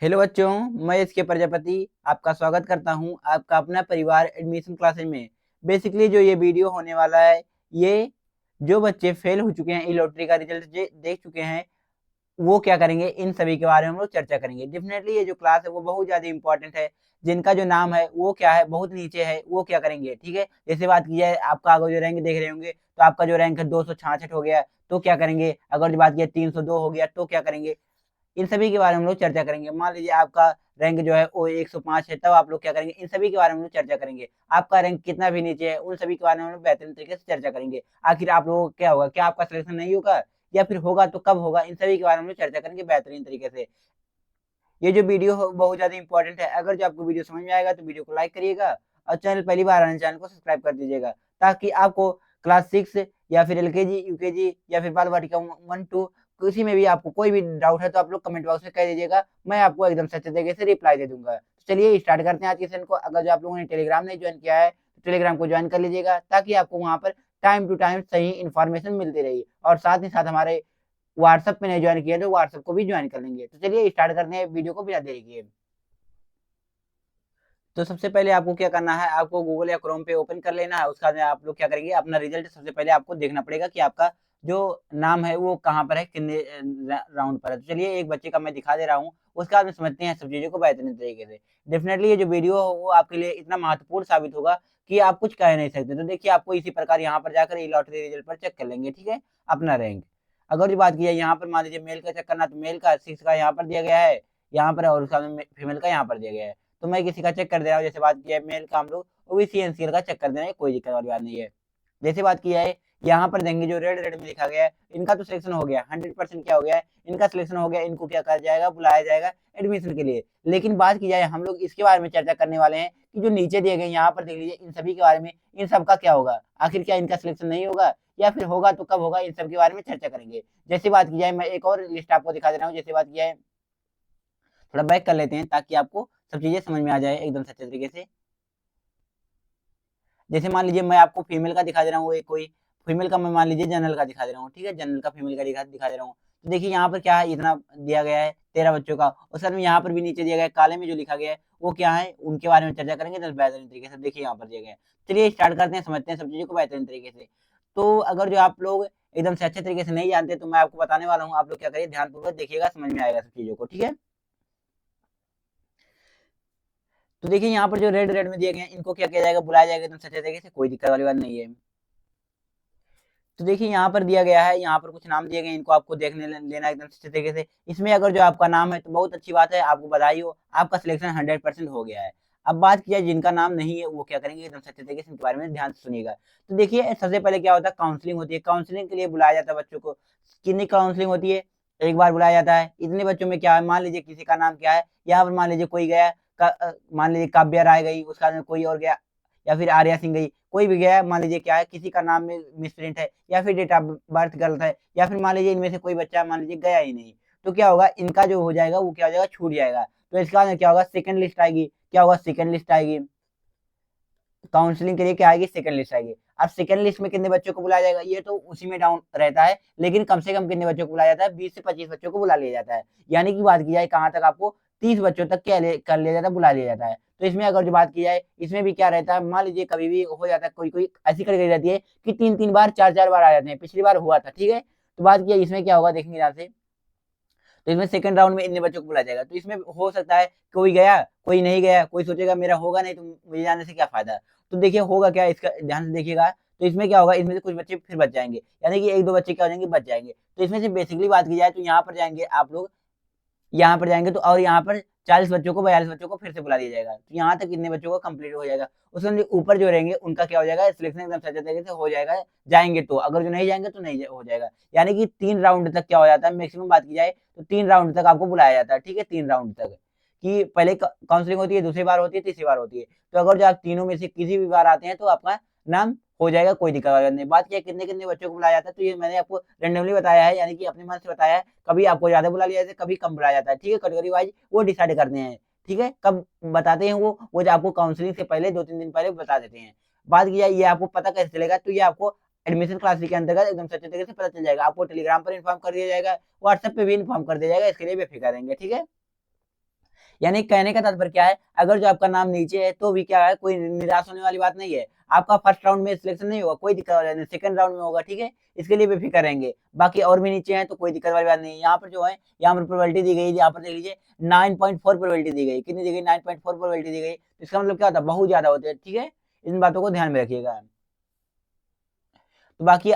Hello बच्चों, मैं इसके प्रजापति आपका स्वागत करता हूं आपका अपना परिवार एडमिशन क्लासेज में। बेसिकली जो ये वीडियो होने वाला है, ये जो बच्चे फेल हो चुके हैं, ई लॉटरी का रिजल्ट देख चुके हैं, वो क्या करेंगे, इन सभी के बारे में हम लोग चर्चा करेंगे। डेफिनेटली ये जो क्लास है वो बहुत ज्यादा इंपॉर्टेंट है। जिनका जो नाम है वो क्या है, बहुत नीचे है, वो क्या करेंगे, ठीक है। जैसे बात की जाए, आपका अगर जो रैंक देख रहे होंगे तो आपका जो रैंक है 266 हो गया, तो क्या करेंगे। अगर जो बात की 302 हो गया तो क्या करेंगे। इन सभी के बारे में हम लोग चर्चा करेंगे। मान लीजिए आपका रैंक जो है वो 105 है, तब आप लोग क्या करेंगे, इन सभी के बारे में हम लोग चर्चा करेंगे। आपका रैंक कितना भी नीचे है, उन सभी के बारे में हम लोग बेहतरीन तरीके से चर्चा करेंगे। आखिर आप लोगों को क्या होगा, क्या आपका सिलेक्शन नहीं होगा, या फिर होगा तो कब होगा, इन सभी के बारे में हम लोग चर्चा करेंगे बेहतरीन तरीके से। ये जो वीडियो हो बहुत ज्यादा इंपॉर्टेंट है। अगर जो आपको वीडियो समझ में आएगा तो वीडियो को लाइक करिएगा, और चैनल पहली बार आने चैनल को सब्सक्राइब कर दीजिएगा, ताकि आपको क्लास 6 या फिर एलकेजी यूकेजी या फिर बाल वाटिका 1 2 किसी में भी आपको कोई भी डाउट है तो आप लोग कमेंट बॉक्स में कह दीजिएगा, मैं आपको एकदम सच्चे तरीके से रिप्लाई दे दूंगा। तो चलिए स्टार्ट करते हैं आज के सेशन को। अगर जो आप लोगों ने टेलीग्राम नहीं ज्वाइन किया है तो टेलीग्राम को ज्वाइन कर लीजिएगा, ताकि आपको वहां पर टाइम टू टाइम सही इन्फॉर्मेशन मिलती रही। और साथ ही साथ हमारे व्हाट्सएप पे नहीं ज्वाइन किया तो व्हाट्सएप को भी ज्वाइन कर लेंगे। तो चलिए स्टार्ट करते हैं वीडियो को बिना देरी किए। तो सबसे पहले आपको क्या करना है, आपको गूगल या क्रोम पे ओपन कर लेना है। उसके बाद में आप लोग क्या करेंगे, अपना रिजल्ट सबसे पहले आपको देखना पड़ेगा कि आपका जो नाम है वो कहाँ पर है, कितने राउंड पर है। तो चलिए एक बच्चे का मैं दिखा दे रहा हूँ, उसके बाद में समझते हैं सब चीजों को बेहतरीन तरीके से। डेफिनेटली ये जो वीडियो हो वो आपके लिए इतना महत्वपूर्ण साबित होगा कि आप कुछ कह नहीं सकते। तो देखिए, आपको इसी प्रकार यहाँ पर जाकर ई लॉटरी रिजल्ट पर चेक कर लेंगे, ठीक है, अपना रैंक। अगर जो बात की है यहाँ पर, मान लीजिए मेल का चेक करना, तो मेल का 6 का यहाँ पर दिया गया है यहाँ पर, और उसका फीमेल का यहाँ पर दिया गया है। तो मैं किसी का चेक कर दे रहा हूँ। जैसे बात की है मेल का, हम लोग ओबीसी एनसीएल का चेक कर दे रहे हैं, कोई दिक्कत वाली बात नहीं है। जैसे बात की है, यहाँ पर देंगे जो रेड रेड में लिखा गया है, इनका तो सिलेक्शन हो गया 100%। क्या हो गया है, इनका सिलेक्शन हो गया। इनको क्या कहा जाएगा, बुलाया जाएगा एडमिशन के लिए। लेकिन बात की जाए, हम लोग इसके बारे में चर्चा करने वाले हैं कि जो नीचे दिए गए यहाँ पर देख लीजिए, इन सभी के बारे में, इन सब का क्या होगा, आखिर क्या इनका सिलेक्शन नहीं होगा, या फिर होगा तो कब होगा, इन सब के बारे में चर्चा करेंगे। जैसे बात की जाए, मैं एक और लिस्ट आपको दिखा दे रहा हूँ। जैसे बात की जाए, थोड़ा बैक कर लेते हैं ताकि आपको सब चीजें समझ में आ जाए एकदम सच्चे तरीके से। जैसे मान लीजिए मैं आपको फीमेल का दिखा दे रहा हूँ, एक कोई फीमेल का मैं मान लीजिए जनरल का दिखा दे रहा हूँ, ठीक है, जनरल का फीमेल का दिखा दे रहा हूँ। तो देखिए यहाँ पर क्या है, इतना दिया गया है 13 बच्चों का। उसके बाद में यहाँ पर भी नीचे दिया गया है, काले में जो लिखा गया है वो क्या है, उनके बारे में चर्चा करेंगे तो बेहतरीन तरीके से। देखिए यहाँ पर दिया गया है। चलिए स्टार्ट करते हैं, समझते हैं सब चीजों को बेहतरीन तरीके से। तो अगर जो आप लोग एकदम से अच्छे तरीके से नहीं जानते तो मैं आपको बताने वाला हूँ, आप लोग क्या करिए, ध्यानपूर्वक देखिएगा, समझ में आएगा सब चीजों को, ठीक है। तो देखिए यहाँ पर जो रेड रेड में दिए गए हैं, इनको क्या किया जाएगा, बुलाया जाएगा एकदम सच्चे तरीके से, कोई दिक्कत वाली बात नहीं है। तो देखिए यहाँ पर दिया गया है, यहाँ पर कुछ नाम दिए गए हैं, इनको आपको देखने लेना एकदम अच्छे तरीके से। इसमें अगर जो आपका नाम है तो बहुत अच्छी बात है, आपको बधाई हो, आपका सिलेक्शन 100% हो गया है। अब बात किया जिनका नाम नहीं है वो क्या करेंगे, एकदम सच्चे तरीके से इनके बारे में ध्यान से सुनिएगा। तो देखिए सबसे पहले क्या होता है, काउंसलिंग होती है। काउंसलिंग के लिए बुलाया जाता है बच्चों को। कितनी काउंसलिंग होती है, एक बार बुलाया जाता है। इतने बच्चों में क्या है, मान लीजिए किसी का नाम क्या है, यहाँ पर मान लीजिए कोई गया, मान लीजिए काव्या राय गई, उसका कोई और गया, या फिर आर्या सिंह गई, कोई भी गया। मान लीजिए क्या है, किसी का नाम में मिसप्रिंट है, या फिर डेट ऑफ बर्थ गलत है, या फिर मान लीजिए इनमें से कोई बच्चा मान लीजिए गया ही नहीं, तो क्या होगा, इनका जो हो जाएगा वो क्या हो जाएगा, छूट जाएगा। तो इसका क्या होगा, सेकंड लिस्ट आएगी। क्या होगा, सेकंड लिस्ट आएगी। काउंसलिंग के लिए क्या आएगी, सेकंड लिस्ट आएगी। अब सेकंड लिस्ट में कितने बच्चों को बुलाया जाएगा, ये तो उसी में डाउन रहता है, लेकिन कम से कम कितने बच्चों को बुलाया जाता है, 20 से 25 बच्चों को बुला लिया जाता है। यानी कि बात की जाए कहाँ तक, आपको 30 बच्चों तक क्या कर लिया जाता है, बुला लिया जाता है। तो इसमें अगर जो बात की जाए, इसमें भी क्या रहता है, मान लीजिए कभी भी हो जाता है, कोई कोई ऐसी कैटेगरी रहती है कि 3 3 बार 4 4 बार आ जाते हैं, पिछली बार हुआ था, ठीक है। तो बात किया इसमें क्या होगा, देखेंगे यहाँ से। तो इसमें सेकंड राउंड में इतने बच्चों को बुलाया जाएगा। तो इसमें हो सकता है कोई गया, कोई नहीं गया, कोई सोचेगा मेरा होगा नहीं तो मुझे जाने से क्या फायदा। तो देखिए होगा क्या, इसका ध्यान से देखिएगा। तो इसमें क्या होगा, इसमें से कुछ बच्चे फिर बच जाएंगे, यानी कि एक दो बच्चे क्या हो जाएंगे, बच जाएंगे। तो इसमें से बेसिकली बात की जाए तो यहाँ पर जाएंगे आप लोग, यहाँ पर जाएंगे तो, और यहाँ पर 40 बच्चों को, 42 बच्चों को फिर से बुला दिया जाएगा। तो यहाँ तक कितने बच्चों को कंप्लीट हो जाएगा। उसमें ऊपर जो रहेंगे उनका क्या हो जाएगा, सिलेक्शन एकदम सच्चे तरीके से हो जाएगा, जाएंगे तो। अगर जो नहीं जाएंगे तो नहीं हो जाएगा। यानी कि 3 राउंड तक क्या हो जाता है, मैक्सिमम बात की जाए तो 3 राउंड तक आपको बुलाया जाता है, ठीक है, 3 राउंड तक। कि पहले काउंसलिंग होती है, दूसरी बार होती है, तीसरी बार होती है। तो अगर जो आप तीनों में से किसी भी बार आते हैं तो आपका नाम हो जाएगा, कोई दिक्कत वाली बात नहीं। बात किया कितने कितने बच्चों को बुलाया जाता है, तो ये मैंने आपको रेंडमली बताया है, यानी कि अपने मन से बताया है। कभी आपको ज्यादा बुला लिया जाता है, कभी कम बुलाया जाता है, ठीक है, कैटेगरी वाइज वो डिसाइड करते हैं, ठीक है। कब बताते हैं वो जो आपको काउंसलिंग से पहले 2 3 दिन पहले बता देते हैं। बात किया ये आपको पता कैसे चलेगा, तो ये आपको एडमिशन क्लास के अंतर्गत एकदम सच्चे तरीके से पता चल जाएगा। आपको टेलीग्राम पर इन्फॉर्म कर दिया जाएगा, व्हाट्सएप पे भी इन्फॉर्म कर दिया जाएगा, इसके लिए बेफिक्र रहेंगे, ठीक है। यानी कहने का तात्पर्य क्या है, अगर जो आपका नाम नीचे है तो भी क्या है, कोई निराश होने वाली बात नहीं है। आपका फर्स्ट राउंड में सिलेक्शन नहीं होगा, कोई दिक्कत वाली बात नहीं, सेकंड राउंड में होगा, ठीक है। इसके लिए बेफिक्र रहेंगे। बाकी और भी नीचे हैं तो कोई दिक्कत वाली बात नहीं है। यहाँ पर जो है, यहाँ पर प्रोबेबिलिटी दी गई, यहाँ पर देख लीजिए 9.4 प्रोबेबिलिटी दी गई। कितनी दी गई? 9.4 प्रोबेबिलिटी दी गई। तो इसका मतलब क्या होता है, बहुत ज्यादा होते हैं, ठीक है। इन बातों को ध्यान में रखिएगा। तो बाकी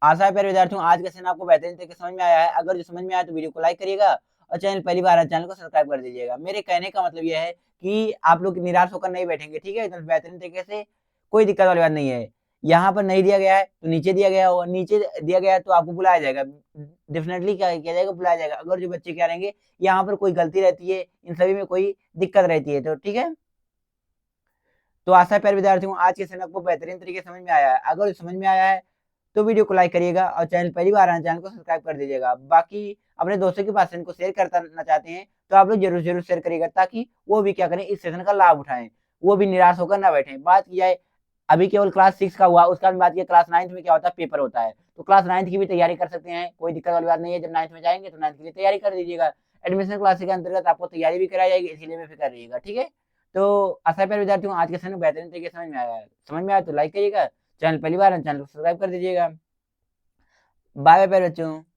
आशा है प्यारे विद्यार्थियों, आज का सेशन आपको बेहतरीन तरीके समझ में आया है। अगर जो समझ में आया तो वीडियो को लाइक करिएगा, और चैनल पहली बार है चैनल को सब्सक्राइब कर दीजिएगा। मेरे कहने का मतलब यह है कि आप लोग निराश होकर नहीं बैठेंगे, ठीक है, एकदम बेहतरीन तरीके से, कोई दिक्कत वाली बात नहीं है। यहाँ पर नहीं दिया गया है तो नीचे दिया गया होगा, नीचे दिया गया है तो आपको बुलाया जाएगा, डेफिनेटली क्या किया जाएगा, बुलाया जाएगा। अगर जो बच्चे क्या रहेंगे, यहाँ पर कोई गलती रहती है, इन सभी में कोई दिक्कत रहती है, तो ठीक है। तो आशा है प्यारे विद्यार्थियों, आज के सेशन आपको बेहतरीन तरीके से समझ में आया है। अगर समझ में आया है तो वीडियो को लाइक करिएगा, और चैनल पहली बार आए चैनल को सब्सक्राइब कर दीजिएगा। बाकी अपने दोस्तों के पास इनको शेयर करना चाहते हैं तो आप लोग जरूर जरूर शेयर करिएगा, ताकि वो भी क्या करें, इस सेशन का लाभ उठाएं, वो भी निराश होकर ना बैठें। बात की जाए, अभी केवल क्लास 6 का हुआ, उसका बात किया क्लास 9 में क्या होता है, पेपर होता है। तो क्लास 9 की भी तैयारी कर सकते हैं, कोई दिक्कत वाली बात नहीं है। जब 9 में जाएंगे तो 9 के लिए तैयारी कर दीजिएगा। एडमिशन क्लास के अंतर्गत आपको तैयारी भी कराई जाएगी, इसीलिए बेफिक्र रहिएगा, ठीक है। तो आशा प्यारे विद्यार्थियों, आज के सेशन बेहतरीन तरीके से समझ में आया है। समझ में आया तो लाइक करिएगा, चैनल पहली बार है चैनल को सब्सक्राइब कर दीजिएगा। बाय बाय प्यारे बच्चों।